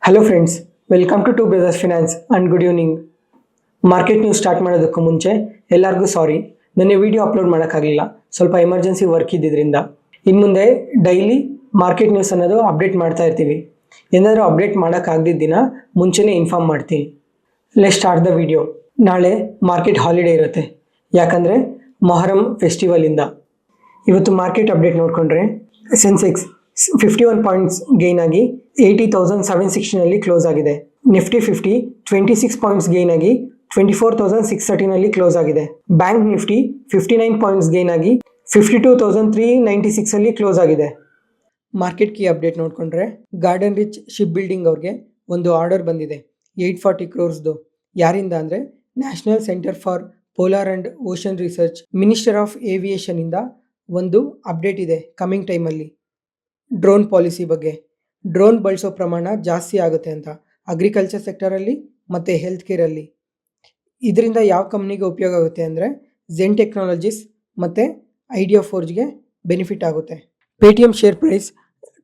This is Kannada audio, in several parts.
Hello friends, welcome to to brothers finance and good evening. Market news start ಮಾಡೋದಕ್ಕೂ ಮುಂಚೆ ಎಲ್ಲರಿಗೂ ಸಾರಿ, ನೆನ್ನೆ ವಿಡಿಯೋ ಅಪ್ಲೋಡ್ ಮಾಡೋಕ್ಕಾಗಲಿಲ್ಲ. ಸ್ವಲ್ಪ ಎಮರ್ಜೆನ್ಸಿ ವರ್ಕ್ ಇದ್ದಿದ್ದರಿಂದ. ಇನ್ನು ಮುಂದೆ ಡೈಲಿ ಮಾರ್ಕೆಟ್ ನ್ಯೂಸ್ ಅನ್ನೋದು ಅಪ್ಡೇಟ್ ಮಾಡ್ತಾ ಇರ್ತೀವಿ. ಏನಾದರೂ ಅಪ್ಡೇಟ್ ಮಾಡೋಕ್ಕಾಗದಿದ್ದ ದಿನ ಮುಂಚೆನೇ ಇನ್ಫಾರ್ಮ್ ಮಾಡ್ತೀನಿ. Let's start the video. ನಾಳೆ ಮಾರ್ಕೆಟ್ ಹಾಲಿಡೇ ಇರುತ್ತೆ, ಯಾಕಂದರೆ ಮೊಹರಂ ಫೆಸ್ಟಿವಲಿಂದ. ಇವತ್ತು ಮಾರ್ಕೆಟ್ ಅಪ್ಡೇಟ್ ನೋಡಿಕೊಂಡ್ರೆ ಸೆನ್ಸೆಕ್ಸ್ 51 ಪಾಯಿಂಟ್ಸ್ ಗೇನ್ ಆಗಿ 80,760ನಲ್ಲಿ ಕ್ಲೋಸ್ ಆಗಿದೆ. ನಿಫ್ಟಿ 50 26 ಪಾಯಿಂಟ್ಸ್ ಗೇನ್ ಆಗಿ 24,630ನಲ್ಲಿ ಕ್ಲೋಸ್ ಆಗಿದೆ. ಬ್ಯಾಂಕ್ ನಿಫ್ಟಿ 59 ಪಾಯಿಂಟ್ಸ್ ಗೇನ್ ಆಗಿ 52,396ಅಲ್ಲಿ ಕ್ಲೋಸ್ ಆಗಿದೆ. ಮಾರ್ಕೆಟ್ ಕೀ ಅಪ್ಡೇಟ್ ನೋಡಿಕೊಂಡ್ರೆ ಗಾರ್ಡನ್ ರಿಚ್ ಶಿಪ್ ಬಿಲ್ಡಿಂಗ್ ಅವ್ರಿಗೆ ಒಂದು ಆರ್ಡರ್ ಬಂದಿದೆ 840 ಕ್ರೋರ್ಸ್ದು. ಯಾರಿಂದ ಅಂದರೆ national centre for polar and ocean research, minister of aviation ಇಂದ ಒಂದು ಅಪ್ಡೇಟ್ ಇದೆ ಕಮಿಂಗ್ ಟೈಮಲ್ಲಿ. ಡ್ರೋನ್ ಪಾಲಿಸಿ ಬಗ್ಗೆ, ಡ್ರೋನ್ ಬಳಸೋ ಪ್ರಮಾಣ ಜಾಸ್ತಿ ಆಗುತ್ತೆ ಅಂತ ಅಗ್ರಿಕಲ್ಚರ್ ಸೆಕ್ಟರಲ್ಲಿ ಮತ್ತು ಹೆಲ್ತ್ ಕೇರಲ್ಲಿ. ಇದರಿಂದ ಯಾವ ಕಂಪ್ನಿಗೆ ಉಪಯೋಗ ಆಗುತ್ತೆ ಅಂದರೆ ಝೆನ್ ಟೆಕ್ನಾಲಜೀಸ್ ಮತ್ತು ಐಡಿಯಾ ಫೋರ್ಜ್ಗೆ ಬೆನಿಫಿಟ್ ಆಗುತ್ತೆ. ಪೇಟಿಎಮ್ ಶೇರ್ ಪ್ರೈಸ್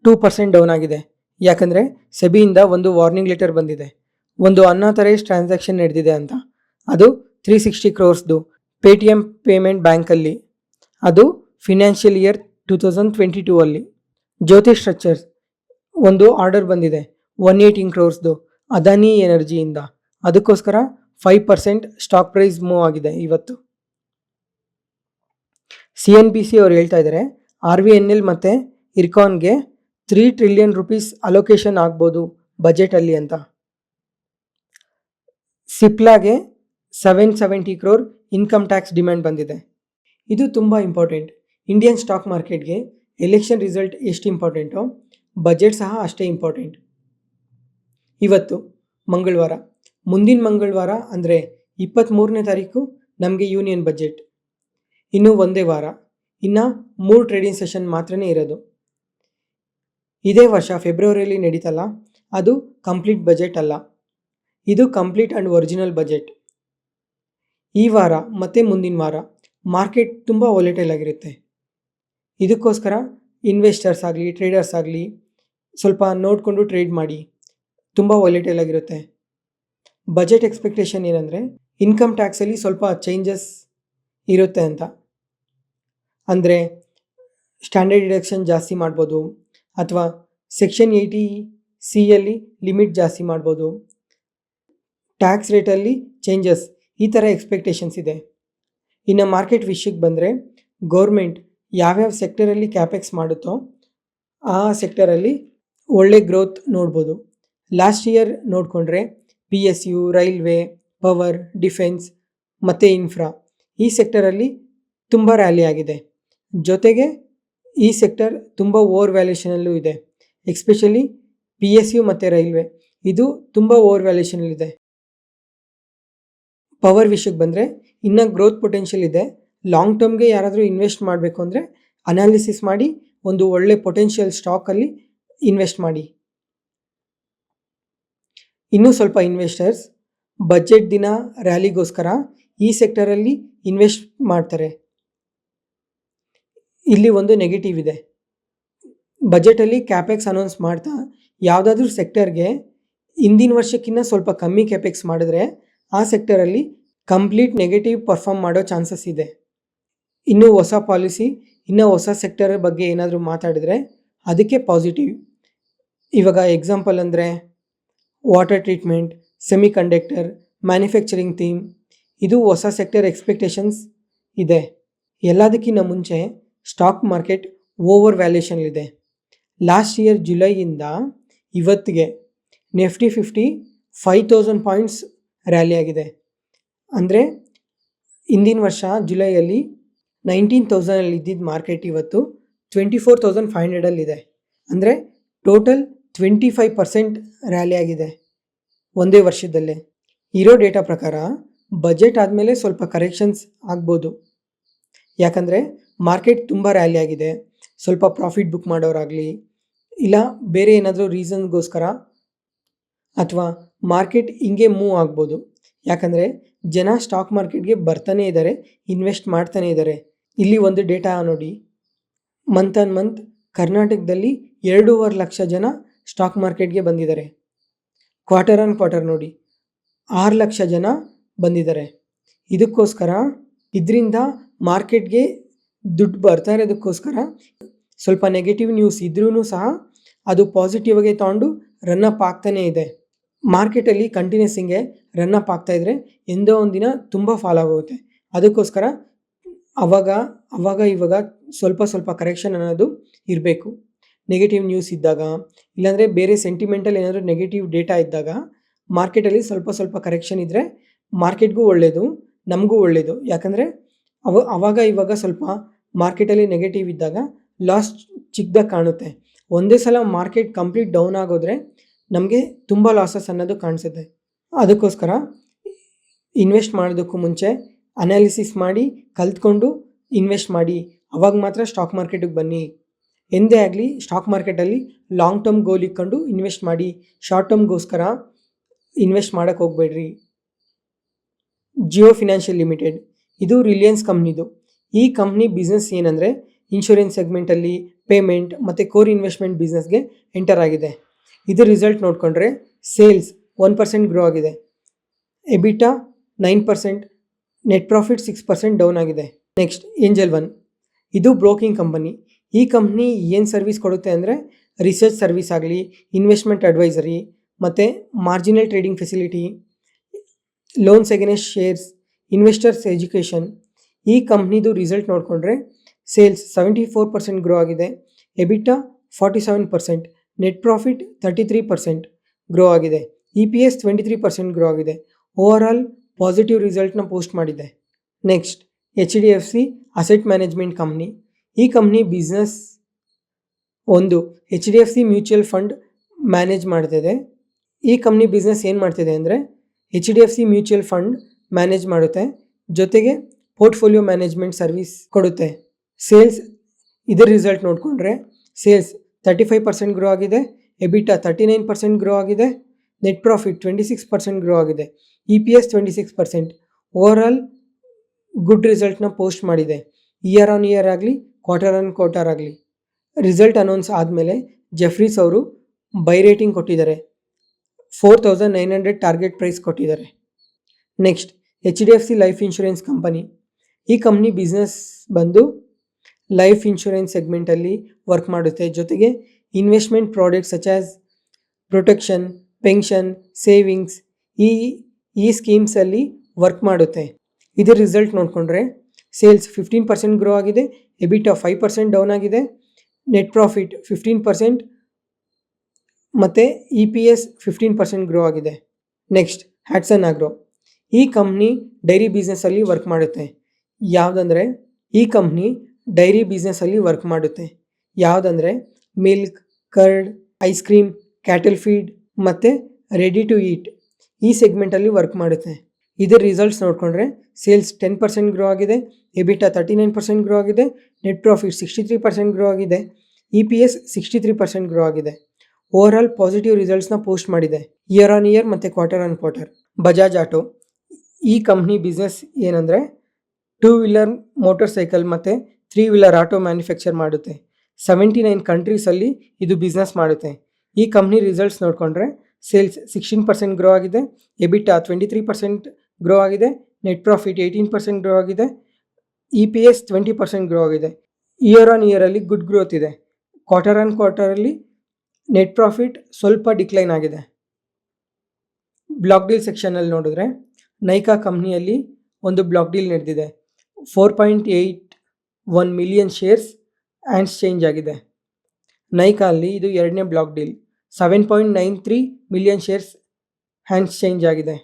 2% ಡೌನ್ ಆಗಿದೆ, ಯಾಕಂದರೆ ಸೆಬಿಯಿಂದ ಒಂದು ವಾರ್ನಿಂಗ್ ಲೆಟರ್ ಬಂದಿದೆ. ಒಂದು ಅನ್ಆಥರೈಸ್ಡ್ ಟ್ರಾನ್ಸಾಕ್ಷನ್ ನಡೆದಿದೆ ಅಂತ. ಅದು 360 ಕ್ರೋರ್ಸ್ದು ಪೇಟಿಎಮ್ ಪೇಮೆಂಟ್ ಬ್ಯಾಂಕಲ್ಲಿ. ಅದು ಫಿನಾನ್ಷಿಯಲ್ ಇಯರ್ 2022 ಅಲ್ಲಿ. ಜ್ಯೋತಿ ಸ್ಟ್ರಕ್ಚರ್ಸ್ ಒಂದು ಆರ್ಡರ್ ಬಂದಿದೆ 118 ಕ್ರೋರ್ಸ್ದು ಅದಾನಿ ಎನರ್ಜಿಯಿಂದ. ಅದಕ್ಕೋಸ್ಕರ 5% ಸ್ಟಾಕ್ ಪ್ರೈಸ್ ಮೂವ್ ಆಗಿದೆ ಇವತ್ತು. CNBC ಅವ್ರು ಹೇಳ್ತಾ ಇದ್ದಾರೆ RVNL ಮತ್ತು ಇರ್ಕಾನ್ಗೆ 3 ಟ್ರಿಲಿಯನ್ ರುಪೀಸ್ ಅಲೋಕೇಶನ್ ಆಗ್ಬೋದು ಬಜೆಟಲ್ಲಿ ಅಂತ. ಸಿಪ್ಲಾಗೆ 770 ಕ್ರೋರ್ ಇನ್ಕಮ್ ಟ್ಯಾಕ್ಸ್ ಡಿಮ್ಯಾಂಡ್ ಬಂದಿದೆ. ಇದು ತುಂಬ ಇಂಪಾರ್ಟೆಂಟ್. ಇಂಡಿಯನ್ ಸ್ಟಾಕ್ ಮಾರ್ಕೆಟ್ಗೆ ಎಲೆಕ್ಷನ್ ರಿಸಲ್ಟ್ ಎಷ್ಟು ಇಂಪಾರ್ಟೆಂಟೋ ಬಜೆಟ್ ಸಹ ಅಷ್ಟೇ ಇಂಪಾರ್ಟೆಂಟ್. ಇವತ್ತು ಮಂಗಳವಾರ, ಮುಂದಿನ ಮಂಗಳವಾರ ಅಂದರೆ 23ನೇ ತಾರೀಕು ನಮಗೆ ಯೂನಿಯನ್ ಬಜೆಟ್. ಇನ್ನೂ ಒಂದೇ ವಾರ, ಇನ್ನು 3 ಟ್ರೇಡಿಂಗ್ ಸೆಷನ್ ಮಾತ್ರನೇ ಇರೋದು. ಇದೇ ವರ್ಷ ಫೆಬ್ರವರಿಯಲ್ಲಿ ನಡೀತಲ್ಲ, ಅದು ಕಂಪ್ಲೀಟ್ ಬಜೆಟ್ ಅಲ್ಲ, ಇದು ಕಂಪ್ಲೀಟ್ ಆ್ಯಂಡ್ ಒರಿಜಿನಲ್ ಬಜೆಟ್. ಈ ವಾರ ಮತ್ತು ಮುಂದಿನ ವಾರ ಮಾರ್ಕೆಟ್ ತುಂಬ ವಾಲೆಟೈಲ್ ಆಗಿರುತ್ತೆ. ಇದಕ್ಕೋಸ್ಕರ ಇನ್ವೆಸ್ಟರ್ಸ್ ಆಗಲಿ ಟ್ರೇಡರ್ಸ್ ಆಗಲಿ ಸ್ವಲ್ಪ ನೋಡಿಕೊಂಡು ಟ್ರೇಡ್ ಮಾಡಿ. ತುಂಬ ವಾಲೆಟೈಲ್ ಆಗಿರುತ್ತೆ. ಬಜೆಟ್ ಎಕ್ಸ್ಪೆಕ್ಟೇಷನ್ ಏನಂದರೆ ಇನ್ಕಮ್ ಟ್ಯಾಕ್ಸಲ್ಲಿ ಸ್ವಲ್ಪ ಚೇಂಜಸ್ ಇರುತ್ತೆ ಅಂತ. ಅಂದರೆ ಸ್ಟ್ಯಾಂಡರ್ಡ್ ಡಿಡಕ್ಷನ್ ಜಾಸ್ತಿ ಮಾಡ್ಬೋದು, ಅಥವಾ ಸೆಕ್ಷನ್ 80C ಲಿಮಿಟ್ ಜಾಸ್ತಿ ಮಾಡ್ಬೋದು, ಟ್ಯಾಕ್ಸ್ ರೇಟಲ್ಲಿ ಚೇಂಜಸ್, ಈ ಥರ ಎಕ್ಸ್ಪೆಕ್ಟೇಷನ್ಸ್ ಇದೆ. ಇನ್ನು ಮಾರ್ಕೆಟ್ ವಿಷಯಕ್ಕೆ ಬಂದರೆ ಗೌರ್ಮೆಂಟ್ ಯಾವ್ಯಾವ ಸೆಕ್ಟರಲ್ಲಿ ಕ್ಯಾಪೆಕ್ಸ್ ಮಾಡುತ್ತೋ ಆ ಸೆಕ್ಟರಲ್ಲಿ ಒಳ್ಳೆ ಗ್ರೋತ್ ನೋಡ್ಬೋದು. ಲಾಸ್ಟ್ ಇಯರ್ ನೋಡಿಕೊಂಡ್ರೆ PSU, ರೈಲ್ವೆ, ಪವರ್, ಡಿಫೆನ್ಸ್ ಮತ್ತು ಇನ್ಫ್ರಾ ಈ ಸೆಕ್ಟರಲ್ಲಿ ತುಂಬ ರ್ಯಾಲಿ ಆಗಿದೆ. ಜೊತೆಗೆ ಈ ಸೆಕ್ಟರ್ ತುಂಬ ಓವರ್ ವ್ಯಾಲ್ಯೂಷನಲ್ಲೂ ಇದೆ. ಎಸ್ಪೆಷಲಿ PSU ಮತ್ತು ರೈಲ್ವೆ ಇದು ತುಂಬ ಓವರ್ ವ್ಯಾಲ್ಯೂಷನಲ್ಲಿದೆ. ಪವರ್ ವಿಷಯಕ್ಕೆ ಬಂದರೆ ಇನ್ನೂ ಗ್ರೋತ್ ಪೊಟೆನ್ಷಿಯಲ್ ಇದೆ. ಲಾಂಗ್ ಟರ್ಮ್ಗೆ ಯಾರಾದರೂ ಇನ್ವೆಸ್ಟ್ ಮಾಡಬೇಕು ಅಂದರೆ ಅನಾಲಿಸಿಸ್ ಮಾಡಿ ಒಂದು ಒಳ್ಳೆ ಪೊಟೆನ್ಷಿಯಲ್ ಸ್ಟಾಕಲ್ಲಿ ಇನ್ವೆಸ್ಟ್ ಮಾಡಿ. ಇನ್ನೂ ಸ್ವಲ್ಪ ಇನ್ವೆಸ್ಟರ್ಸ್ ಬಜೆಟ್ ದಿನ ರ್ಯಾಲಿಗೋಸ್ಕರ ಈ ಸೆಕ್ಟರಲ್ಲಿ ಇನ್ವೆಸ್ಟ್ ಮಾಡ್ತಾರೆ. ಇಲ್ಲಿ ಒಂದು ನೆಗೆಟಿವ್ ಇದೆ. ಬಜೆಟಲ್ಲಿ ಕ್ಯಾಪೆಕ್ಸ್ ಅನೌನ್ಸ್ ಮಾಡ್ತಾ ಯಾವುದಾದ್ರೂ ಸೆಕ್ಟರ್ಗೆ ಹಿಂದಿನ ವರ್ಷಕ್ಕಿಂತ ಸ್ವಲ್ಪ ಕಮ್ಮಿ ಕ್ಯಾಪೆಕ್ಸ್ ಮಾಡಿದ್ರೆ ಆ ಸೆಕ್ಟರಲ್ಲಿ ಕಂಪ್ಲೀಟ್ ನೆಗೆಟಿವ್ ಪರ್ಫಾರ್ಮ್ ಮಾಡೋ ಚಾನ್ಸಸ್ ಇದೆ. ಇನ್ನೂ ಹೊಸ ಪಾಲಿಸಿ, ಇನ್ನೂ ಹೊಸ ಸೆಕ್ಟರ್ ಬಗ್ಗೆ ಏನಾದರೂ ಮಾತಾಡಿದ್ರೆ ಅದಕ್ಕೆ ಪಾಸಿಟಿವ್. ಇವಾಗ ಎಕ್ಸಾಂಪಲ್ ಅಂದರೆ water treatment, semiconductor, manufacturing theme, ಇದು ಹೊಸ ಸೆಕ್ಟರ್ ಎಕ್ಸ್ಪೆಕ್ಟೇಷನ್ಸ್ ಇದೆ. ಎಲ್ಲದಕ್ಕಿಂತ ಮುಂಚೆ ಸ್ಟಾಕ್ ಮಾರ್ಕೆಟ್ ಓವರ್ ವ್ಯಾಲ್ಯೂಷನ್ಲಿದೆ. ಲಾಸ್ಟ್ ಇಯರ್ ಜುಲೈಯಿಂದ ಇವತ್ತಿಗೆ ನಿಫ್ಟಿ 50 5,000 ಪಾಯಿಂಟ್ಸ್ ರ್ಯಾಲಿ ಆಗಿದೆ. ಅಂದರೆ ಹಿಂದಿನ ವರ್ಷ ಜುಲೈಯಲ್ಲಿ 19,000 ಇದ್ದಿದ್ದ ಮಾರ್ಕೆಟ್ ಇವತ್ತು 24,500 ಅಂದರೆ ಟೋಟಲ್ 25% ರ್ಯಾಲಿ ಆಗಿದೆ ಒಂದೇ ವರ್ಷದಲ್ಲೇ. ಇರೋ ಡೇಟಾ ಪ್ರಕಾರ ಬಜೆಟ್ ಆದಮೇಲೆ ಸ್ವಲ್ಪ ಕರೆಕ್ಷನ್ಸ್ ಆಗ್ಬೋದು, ಯಾಕಂದರೆ ಮಾರ್ಕೆಟ್ ತುಂಬ ರ್ಯಾಲಿ ಆಗಿದೆ. ಸ್ವಲ್ಪ ಪ್ರಾಫಿಟ್ ಬುಕ್ ಮಾಡೋರಾಗಲಿ, ಇಲ್ಲ ಬೇರೆ ಏನಾದರೂ ರೀಸನ್ಗೋಸ್ಕರ, ಅಥವಾ ಮಾರ್ಕೆಟ್ ಹಿಂಗೆ ಮೂವ್ ಆಗ್ಬೋದು. ಯಾಕಂದರೆ ಜನ ಸ್ಟಾಕ್ ಮಾರ್ಕೆಟ್ಗೆ ಬರ್ತಾನೆ ಇದ್ದಾರೆ, ಇನ್ವೆಸ್ಟ್ ಮಾಡ್ತಾನೆ ಇದ್ದಾರೆ. ಇಲ್ಲಿ ಒಂದು ಡೇಟಾ ನೋಡಿ, ಮಂತ್ ಆನ್ ಮಂತ್ ಕರ್ನಾಟಕದಲ್ಲಿ 2.5 ಲಕ್ಷ ಜನ ಸ್ಟಾಕ್ ಮಾರ್ಕೆಟ್ಗೆ ಬಂದಿದ್ದಾರೆ. ಕ್ವಾರ್ಟರ್ ಆನ್ ಕ್ವಾರ್ಟರ್ ನೋಡಿ 6 ಲಕ್ಷ ಜನ ಬಂದಿದ್ದಾರೆ. ಇದಕ್ಕೋಸ್ಕರ ಇದರಿಂದ ಮಾರ್ಕೆಟ್ಗೆ ದುಡ್ಡು ಬರ್ತಾ ಇರೋದಕ್ಕೋಸ್ಕರ ಸ್ವಲ್ಪ ನೆಗೆಟಿವ್ ನ್ಯೂಸ್ ಇದ್ರೂ ಸಹ ಅದು ಪಾಸಿಟಿವ್ ಆಗಿ ತಗೊಂಡು ರನ್ನಪ್ ಆಗ್ತಾನೇ ಇದೆ. ಮಾರ್ಕೆಟಲ್ಲಿ ಕಂಟಿನ್ಯೂಸ್ ಹಿಂಗೆ ರನ್ನಪ್ ಆಗ್ತಾ ಇದ್ರೆ ಎಂದೋ ಒಂದಿನ ತುಂಬ ಫಾಲ್ ಆಗೋಗುತ್ತೆ. ಅದಕ್ಕೋಸ್ಕರ ಇವಾಗ ಸ್ವಲ್ಪ ಕರೆಕ್ಷನ್ ಅನ್ನೋದು ಇರಬೇಕು. ನೆಗೆಟಿವ್ ನ್ಯೂಸ್ ಇದ್ದಾಗ, ಇಲ್ಲಾಂದರೆ ಬೇರೆ ಸೆಂಟಿಮೆಂಟಲ್ ಏನಾದರೂ ನೆಗೆಟಿವ್ ಡೇಟಾ ಇದ್ದಾಗ ಮಾರ್ಕೆಟಲ್ಲಿ ಸ್ವಲ್ಪ ಕರೆಕ್ಷನ್ ಇದ್ದರೆ ಮಾರ್ಕೆಟ್ಗೂ ಒಳ್ಳೆಯದು, ನಮಗೂ ಒಳ್ಳೆಯದು. ಯಾಕಂದರೆ ಇವಾಗ ಸ್ವಲ್ಪ ಮಾರ್ಕೆಟಲ್ಲಿ ನೆಗೆಟಿವ್ ಇದ್ದಾಗ ಲಾಸ್ ಚಿಕ್ಕದಾಗಿ ಕಾಣುತ್ತೆ. ಒಂದೇ ಸಲ ಮಾರ್ಕೆಟ್ ಕಂಪ್ಲೀಟ್ ಡೌನ್ ಆಗೋದ್ರೆ ನಮಗೆ ತುಂಬ ಲಾಸಸ್ ಅನ್ನೋದು ಕಾಣಿಸುತ್ತೆ. ಅದಕ್ಕೋಸ್ಕರ ಇನ್ವೆಸ್ಟ್ ಮಾಡೋದಕ್ಕೂ ಮುಂಚೆ ಅನಾಲಿಸಿಸ್ ಮಾಡಿ ಕಲ್ತ್ಕೊಂಡು ಇನ್ವೆಸ್ಟ್ ಮಾಡಿ. ಅವಾಗ ಮಾತ್ರ ಸ್ಟಾಕ್ ಮಾರ್ಕೆಟಿಗೆ ಬನ್ನಿ. ಎಂದೇ ಆಗಲಿ ಸ್ಟಾಕ್ ಮಾರ್ಕೆಟಲ್ಲಿ ಲಾಂಗ್ ಟರ್ಮ್ ಗೋಲ್ ಇಟ್ಕೊಂಡು ಇನ್ವೆಸ್ಟ್ ಮಾಡಿ. ಶಾರ್ಟ್ ಟರ್ಮ್ಗೋಸ್ಕರ ಇನ್ವೆಸ್ಟ್ ಮಾಡೋಕ್ಕೆ ಹೋಗಬೇಡ್ರಿ. ಜಿಯೋ ಫಿನಾನ್ಷಿಯಲ್ ಲಿಮಿಟೆಡ್ ಇದು ರಿಲಯನ್ಸ್ ಕಂಪ್ನಿದು. ಈ ಕಂಪ್ನಿ ಬಿಸ್ನೆಸ್ ಏನಂದರೆ ಇನ್ಶೂರೆನ್ಸ್ ಸೆಗ್ಮೆಂಟಲ್ಲಿ ಪೇಮೆಂಟ್ ಮತ್ತು ಕೋರ್ ಇನ್ವೆಸ್ಟ್ಮೆಂಟ್ ಬಿಸ್ನೆಸ್ಗೆ ಎಂಟರ್ ಆಗಿದೆ. ಇದು ರಿಸಲ್ಟ್ ನೋಡಿಕೊಂಡ್ರೆ ಸೇಲ್ಸ್ 1% ಗ್ರೋ ಆಗಿದೆ, ಎಬಿಟಾ 9%, ನೆಟ್ ಪ್ರಾಫಿಟ್ 6% ಡೌನ್ ಆಗಿದೆ. ನೆಕ್ಸ್ಟ್ ಏಂಜಲ್ ಒನ್, ಇದು ಬ್ರೋಕಿಂಗ್ ಕಂಪನಿ. ಈ ಕಂಪ್ನಿ ಏನು ಸರ್ವಿಸ್ ಕೊಡುತ್ತೆ ಅಂದರೆ ರಿಸರ್ಚ್ ಸರ್ವಿಸ್ ಆಗಲಿ, ಇನ್ವೆಸ್ಟ್ಮೆಂಟ್ ಅಡ್ವೈಸರಿ ಮತ್ತು marginal trading facility, loans against shares, investors education. ಈ ಕಂಪ್ನಿದು ರಿಸಲ್ಟ್ ನೋಡಿಕೊಂಡ್ರೆ ಸೇಲ್ಸ್ 74% ಗ್ರೋ ಆಗಿದೆ, ಎಬಿಟಾ 47%, ನೆಟ್ ಪ್ರಾಫಿಟ್ 33% ಗ್ರೋ ಆಗಿದೆ, EPS 23% ಗ್ರೋ ಆಗಿದೆ. ಓವರಾಲ್ ಪಾಸಿಟಿವ್ ರಿಸಲ್ಟ್ನ ಪೋಸ್ಟ್ ಮಾಡಿದೆ. Next HDFC asset management company. ಈ ಕಂಪ್ನಿ ಬಿಸ್ನೆಸ್ ಒಂದು HDFC ಮ್ಯೂಚುವಲ್ ಫಂಡ್ ಮ್ಯಾನೇಜ್ ಮಾಡ್ತಿದೆ. ಈ ಕಂಪ್ನಿ ಬಿಸ್ನೆಸ್ ಏನು ಮಾಡ್ತಿದೆ ಅಂದರೆ HDFC ಮ್ಯೂಚುವಲ್ ಫಂಡ್ ಮ್ಯಾನೇಜ್ ಮಾಡುತ್ತೆ, ಜೊತೆಗೆ ಪೋರ್ಟ್ಫೋಲಿಯೋ ಮ್ಯಾನೇಜ್ಮೆಂಟ್ ಸರ್ವಿಸ್ ಕೊಡುತ್ತೆ. ಸೇಲ್ಸ್ ಇದರ ರಿಸಲ್ಟ್ ನೋಡಿಕೊಂಡ್ರೆ ಸೇಲ್ಸ್ 35% ಗ್ರೋ ಆಗಿದೆ, ಎಬಿಟಾ 39% ಗ್ರೋ ಆಗಿದೆ, ನೆಟ್ ಪ್ರಾಫಿಟ್ 26% ಗ್ರೋ ಆಗಿದೆ, EPS 26%. ಓವರಾಲ್ ಗುಡ್ ರಿಸಲ್ಟ್ನ ಪೋಸ್ಟ್ ಮಾಡಿದೆ. ಇಯರ್ ಆನ್ ಇಯರ್ ಆಗಲಿ, ಕ್ವಾರ್ಟರ್ ಆನ್ ಕ್ವಾರ್ಟರ್ ಆಗಲಿ. ರಿಸಲ್ಟ್ ಅನೌನ್ಸ್ ಆದಮೇಲೆ ಜೆಫ್ರೀಸ್ ಅವರು ಬೈ ರೇಟಿಂಗ್ ಕೊಟ್ಟಿದ್ದಾರೆ, 4900 ಟಾರ್ಗೆಟ್ ಪ್ರೈಸ್ ಕೊಟ್ಟಿದ್ದಾರೆ. Next HDFC life insurance company. ಈ ಕಂಪ್ನಿ ಬಿಸ್ನೆಸ್ ಬಂದು ಲೈಫ್ ಇನ್ಶೂರೆನ್ಸ್ ಸೆಗ್ಮೆಂಟಲ್ಲಿ ವರ್ಕ್ ಮಾಡುತ್ತೆ, ಜೊತೆಗೆ investment products such as protection, pension, savings ಈ ಸ್ಕೀಮ್ಸಲ್ಲಿ ವರ್ಕ್ ಮಾಡುತ್ತೆ. ಇದರ ರಿಸಲ್ಟ್ ನೋಡಿಕೊಂಡ್ರೆ ಸೇಲ್ಸ್ 15% ಗ್ರೋ ಆಗಿದೆ, ಎಬಿಟಾ 5% ಡೌನ್ ಆಗಿದೆ, ನೆಟ್ ಪ್ರಾಫಿಟ್ 15% ಮತ್ತು EPS 15% ಗ್ರೋ ಆಗಿದೆ. ನೆಕ್ಸ್ಟ್ ಹ್ಯಾಟ್ಸನ್ ಆಗ್ರೋ. ಈ ಕಂಪ್ನಿ ಡೈರಿ ಬಿಸ್ನೆಸ್ಸಲ್ಲಿ ವರ್ಕ್ ಮಾಡುತ್ತೆ. ಈ ಕಂಪ್ನಿ ಡೈರಿ ಬಿಸ್ನೆಸ್ಸಲ್ಲಿ ವರ್ಕ್ ಮಾಡುತ್ತೆ. ಯಾವುದಂದರೆ milk, curd, ice cream, cattle feed ಮತ್ತು ರೆಡಿ ಟು ಈಟ್ ಈ ಸೆಗ್ಮೆಂಟಲ್ಲಿ ವರ್ಕ್ ಮಾಡುತ್ತೆ. ಇದರ ರಿಸಲ್ಟ್ಸ್ ನೋಡಿಕೊಂಡ್ರೆ ಸೇಲ್ಸ್ 10% ಗ್ರೋ ಆಗಿದೆ, ಎಬಿಟಾ 39% ಗ್ರೋ ಆಗಿದೆ, ನೆಟ್ ಪ್ರಾಫಿಟ್ 63% ಗ್ರೋ ಆಗಿದೆ, EPS 63% ಗ್ರೋ ಆಗಿದೆ. ಓವರಾಲ್ ಪಾಸಿಟಿವ್ ರಿಸಲ್ಟ್ಸ್ನ ಪೋಸ್ಟ್ ಮಾಡಿದೆ ಇಯರ್ ಆನ್ ಇಯರ್ ಮತ್ತು quarter on quarter. Bajaj auto. ಈ ಕಂಪ್ನಿ ಬಿಸ್ನೆಸ್ ಏನಂದರೆ 2 ವೀಲರ್ ಮೋಟರ್ ಸೈಕಲ್ ಮತ್ತು 3 ವೀಲರ್ ಆಟೋ ಮ್ಯಾನುಫ್ಯಾಕ್ಚರ್ ಮಾಡುತ್ತೆ. 79 ಕಂಟ್ರೀಸಲ್ಲಿ ಇದು ಬಿಸ್ನೆಸ್ ಮಾಡುತ್ತೆ. ಈ ಕಂಪ್ನಿ ರಿಸಲ್ಟ್ಸ್ ನೋಡಿಕೊಂಡ್ರೆ ಸೇಲ್ಸ್ 16% ಗ್ರೋ ಆಗಿದೆ, ಎಬಿಟಾ 23% ಗ್ರೋ ಆಗಿದೆ, ನೆಟ್ ಪ್ರಾಫಿಟ್ 18% ಗ್ರೋ ಆಗಿದೆ, EPS 20% ಗ್ರೋ ಆಗಿದೆ. ಇಯರ್ ಆನ್ ಇಯರಲ್ಲಿ ಗುಡ್ ಗ್ರೋತ್ ಇದೆ. ಕ್ವಾರ್ಟರ್ ಆನ್ ಕ್ವಾರ್ಟರಲ್ಲಿ ನೆಟ್ ಪ್ರಾಫಿಟ್ ಸ್ವಲ್ಪ ಡಿಕ್ಲೈನ್ ಆಗಿದೆ. ಬ್ಲಾಕ್ ಡೀಲ್ ಸೆಕ್ಷನಲ್ಲಿ ನೋಡಿದ್ರೆ ನೈಕಾ ಕಂಪ್ನಿಯಲ್ಲಿ ಒಂದು ಬ್ಲಾಕ್ ಡೀಲ್ ನಡೆದಿದೆ. 4.81 ಮಿಲಿಯನ್ ಶೇರ್ಸ್ ಆ್ಯಂಡ್ಸ್ ಚೇಂಜ್ ಆಗಿದೆ. ನೈಕಾ ಅಲ್ಲಿ ಇದು ಎರಡನೇ block deal. 7.93 million shares hands change ಆಗಿದೆ.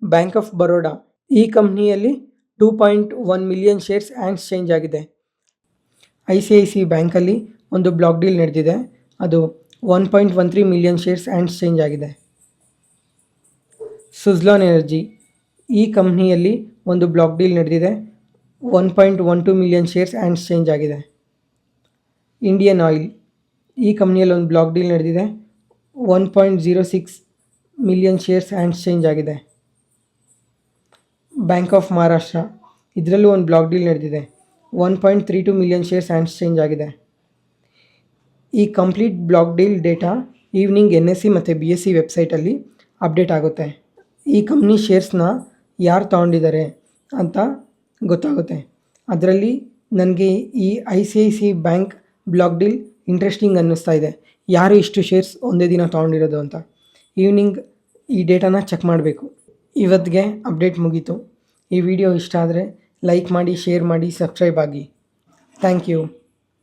Bank of Baroda. ಈ ಕಂಪ್ನಿಯಲ್ಲಿ 2.1 ಮಿಲಿಯನ್ ಶೇರ್ಸ್ ಹ್ಯಾಂಡ್ಸ್ ಚೇಂಜ್ ಆಗಿದೆ. ICICI ಬ್ಯಾಂಕಲ್ಲಿ ಒಂದು ಬ್ಲಾಕ್ ಡೀಲ್ ನಡೆದಿದೆ, ಅದು 1.13 ಮಿಲಿಯನ್ ಶೇರ್ಸ್ ಹ್ಯಾಂಡ್ಸ್ ಚೇಂಜ್ ಆಗಿದೆ. ಸುಜ್ಲಾನ್ ಎನರ್ಜಿ. ಈ ಕಂಪ್ನಿಯಲ್ಲಿ ಒಂದು ಬ್ಲಾಕ್ ಡೀಲ್ ನಡೆದಿದೆ, 1.12 ಮಿಲಿಯನ್ ಶೇರ್ಸ್ ಹ್ಯಾಂಡ್ಸ್ ಚೇಂಜ್ ಆಗಿದೆ. Indian oil. ಈ ಕಂಪ್ನಿಯಲ್ಲಿ ಒಂದು ಬ್ಲಾಕ್ ಡೀಲ್ ನಡೆದಿದೆ, 1.06 ಮಿಲಿಯನ್ ಶೇರ್ಸ್ ಹ್ಯಾಂಡ್ಸ್ ಚೇಂಜ್ ಆಗಿದೆ. Bank of Maharashtra. ಇದರಲ್ಲೂ ಒಂದು ಬ್ಲಾಕ್ ಡೀಲ್ ನಡೆದಿದೆ, 1.32 ಮಿಲಿಯನ್ ಶೇರ್ಸ್ ಹ್ಯಾಂಡ್ಸ್ ಚೇಂಜ್ ಆಗಿದೆ. ಈ complete block deal data evening NSE ಮತ್ತು BSE ವೆಬ್ಸೈಟಲ್ಲಿ ಅಪ್ಡೇಟ್ ಆಗುತ್ತೆ. ಈ ಕಂಪ್ನಿ ಶೇರ್ಸ್ನ ಯಾರು ತೊಗೊಂಡಿದ್ದಾರೆ ಅಂತ ಗೊತ್ತಾಗುತ್ತೆ. ಅದರಲ್ಲಿ ನನಗೆ ಈ ICICI bank block deal interesting ಅನ್ನಿಸ್ತಾ ಇದೆ. ಯಾರು ಇಷ್ಟು ಶೇರ್ಸ್ ಒಂದೇ ದಿನ ತೊಗೊಂಡಿರೋದು ಅಂತ. ಈವ್ನಿಂಗ್ ಈ ಡೇಟಾನ ಚೆಕ್ ಮಾಡಬೇಕು. ಇವತ್ತಿಗೆ ಅಪ್ಡೇಟ್ ಮುಗೀತು. ಈ ವಿಡಿಯೋ ಇಷ್ಟ ಆದರೆ ಲೈಕ್ ಮಾಡಿ, ಶೇರ್ ಮಾಡಿ, ಸಬ್ಸ್ಕ್ರೈಬ್ ಆಗಿ. Thank you.